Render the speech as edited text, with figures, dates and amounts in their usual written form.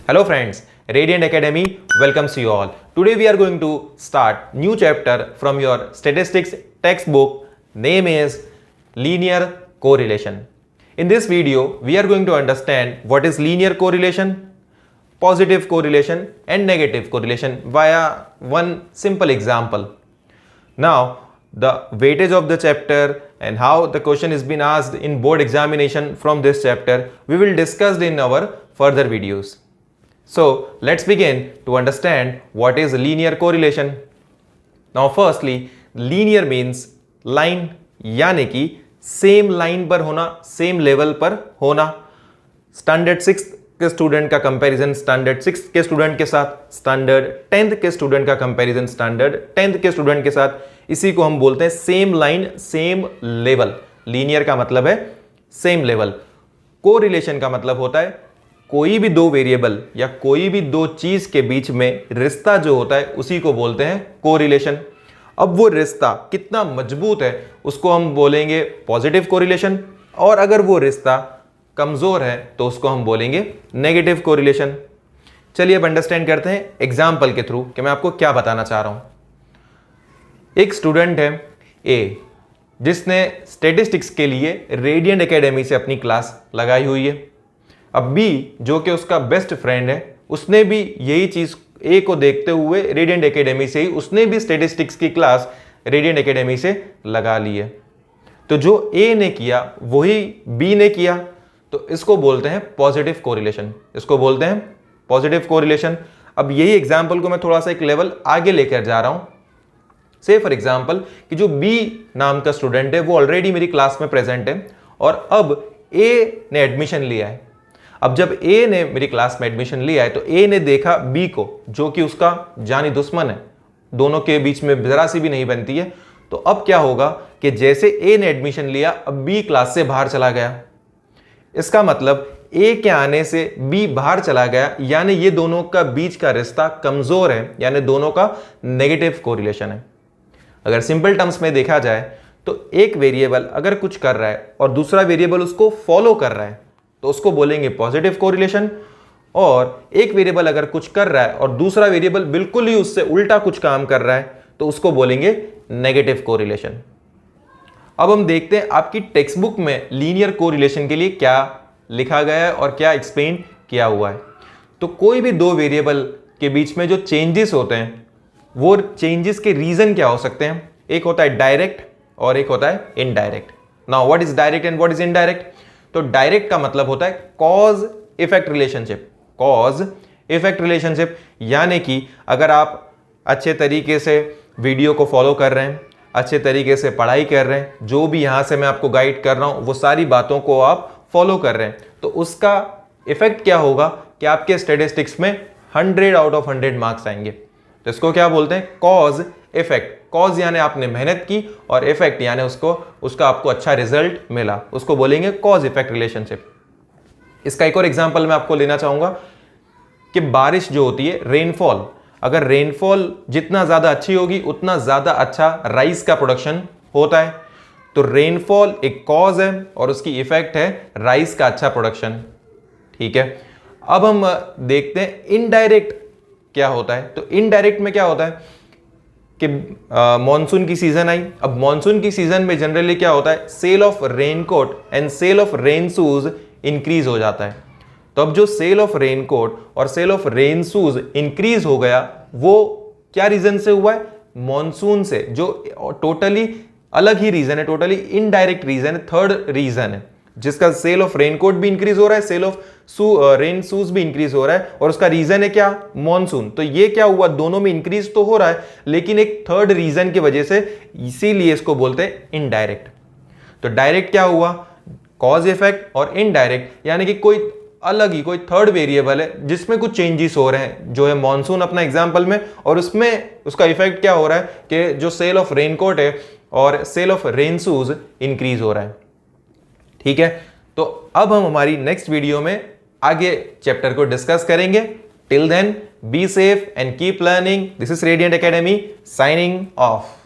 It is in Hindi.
Hello friends, Radiant Academy welcomes you all. Today we are going to start new chapter from your statistics textbook. Name is linear correlation. In this video, we are going to understand what is linear correlation, positive correlation and negative correlation via one simple example. Now, the weightage of the chapter and how the question is been asked in board examination from this chapter, we will discuss in our further videos. So let's begin to understand what is linear correlation. Now firstly, linear means line, यानी कि सेम लाइन पर होना, सेम लेवल पर होना. स्टैंडर्ड 6 के स्टूडेंट का कंपैरिजन स्टैंडर्ड 6 के स्टूडेंट के साथ, स्टैंडर्ड 10th के स्टूडेंट का कंपैरिजन स्टैंडर्ड 10th के स्टूडेंट के साथ, इसी को हम बोलते हैं same line same level. Linear का मतलब है सेम लेवल. कोरिलेशन का मतलब होता है कोई भी दो वेरिएबल या कोई भी दो चीज के बीच में रिश्ता जो होता है उसी को बोलते हैं कोरिलेशन. अब वो रिश्ता कितना मजबूत है उसको हम बोलेंगे पॉजिटिव कोरिलेशन, और अगर वो रिश्ता कमजोर है तो उसको हम बोलेंगे नेगेटिव कोरिलेशन. चलिए अब अंडरस्टैंड करते हैं एग्जाम्पल के थ्रू कि मैं आपको क्या बताना चाह रहा हूं. एक स्टूडेंट है ए, जिसने स्टैटिस्टिक्स के लिए रेडिएंट एकेडमी से अपनी क्लास लगाई हुई है. अब बी, जो कि उसका बेस्ट फ्रेंड है, उसने भी यही चीज ए को देखते हुए रेडिएंट एकेडमी से ही उसने भी स्टैटिस्टिक्स की क्लास रेडिएंट एकेडमी से लगा ली है. तो जो ए ने किया वही बी ने किया, तो इसको बोलते हैं पॉजिटिव कोरिलेशन. इसको बोलते हैं पॉजिटिव कोरिलेशन. अब यही एग्जांपल को मैं थोड़ा सा एक लेवल आगे लेकर जा रहा हूं. से फॉर एग्जांपल कि जो बी नाम का स्टूडेंट है वो ऑलरेडी मेरी क्लास में प्रेजेंट है और अब ए ने एडमिशन लिया है. अब जब ए ने मेरी क्लास में एडमिशन लिया है तो ए ने देखा बी को, जो कि उसका जानी दुश्मन है, दोनों के बीच में जरा सी भी नहीं बनती है. तो अब क्या होगा कि जैसे ए ने एडमिशन लिया अब बी क्लास से बाहर चला गया. इसका मतलब ए के आने से बी बाहर चला गया, यानी ये दोनों का बीच का रिश्ता कमजोर है, यानी दोनों का नेगेटिव कोरिलेशन है. अगर सिंपल टर्म्स में देखा जाए तो एक वेरिएबल अगर कुछ कर रहा है और दूसरा वेरिएबल उसको फॉलो कर रहा है तो उसको बोलेंगे पॉजिटिव कोरिलेशन, और एक वेरिएबल अगर कुछ कर रहा है और दूसरा वेरिएबल बिल्कुल ही उससे उल्टा कुछ काम कर रहा है तो उसको बोलेंगे नेगेटिव कोरिलेशन. अब हम देखते हैं आपकी टेक्स्ट बुक में लीनियर कोरिलेशन के लिए क्या लिखा गया है और क्या एक्सप्लेन किया हुआ है. तो कोई भी दो वेरिएबल के बीच में जो चेंजेस होते हैं वो चेंजेस के रीजन क्या हो सकते हैं. एक होता है डायरेक्ट और एक होता है indirect. Now what is direct and what is indirect. तो डायरेक्ट का मतलब होता है cause effect relationship. Cause effect relationship यानी कि अगर आप अच्छे तरीके से वीडियो को फॉलो कर रहे हैं, अच्छे तरीके से पढ़ाई कर रहे हैं, जो भी यहां से मैं आपको गाइड कर रहा हूं वो सारी बातों को आप फॉलो कर रहे हैं, तो उसका इफेक्ट क्या होगा कि आपके स्टैटिस्टिक्स में 100 आउट ऑफ 100 मार्क्स आएंगे. तो इसको क्या बोलते हैं, कॉज इफेक्ट. कॉज यानी आपने मेहनत की और इफेक्ट यानी उसका आपको अच्छा रिजल्ट मिला, उसको बोलेंगे कॉज इफेक्ट रिलेशनशिप. इसका एक और एग्जांपल मैं आपको लेना चाहूंगा कि बारिश जो होती है, रेनफॉल, अगर रेनफॉल जितना ज्यादा अच्छी होगी उतना ज्यादा अच्छा राइस का प्रोडक्शन होता है. तो रेनफॉल एक कॉज है और उसकी इफेक्ट है राइस का अच्छा प्रोडक्शन. ठीक है. अब हम देखते हैं इनडायरेक्ट क्या होता है. तो इनडायरेक्ट में क्या होता है कि मॉनसून की सीजन आई. अब मॉनसून की सीजन में जनरली क्या होता है, sale of raincoat and sale of rain shoes increase हो जाता है. तो अब जो सेल ऑफ रेनकोट और sale of rain shoes increase हो गया वो क्या रीजन से हुआ है, मॉनसून से, जो टोटली अलग ही रीजन है, टोटली इनडायरेक्ट रीजन है, थर्ड रीजन है, जिसका सेल ऑफ रेनकोट भी इंक्रीज हो रहा है, सेल ऑफ रेन शूज भी इंक्रीज हो रहा है, और उसका रीजन है क्या, मॉनसून. तो ये क्या हुआ, दोनों में इंक्रीज तो हो रहा है लेकिन एक थर्ड रीजन की वजह से, इसीलिए इसको बोलते हैं इनडायरेक्ट. तो डायरेक्ट क्या हुआ, कॉज इफेक्ट, और इनडायरेक्ट यानी कि कोई अलग ही कोई थर्ड वेरिएबल है जिसमें कुछ चेंजेस हो रहे हैं, जो है मॉनसून अपना एग्जाम्पल में, और उसमें उसका इफेक्ट क्या हो रहा है कि जो सेल ऑफ रेनकोट है और sale of rain shoes increase हो रहा है. ठीक है. तो अब हम हमारी नेक्स्ट वीडियो में आगे चैप्टर को डिस्कस करेंगे. Till then be safe and keep learning. This is Radiant Academy signing of.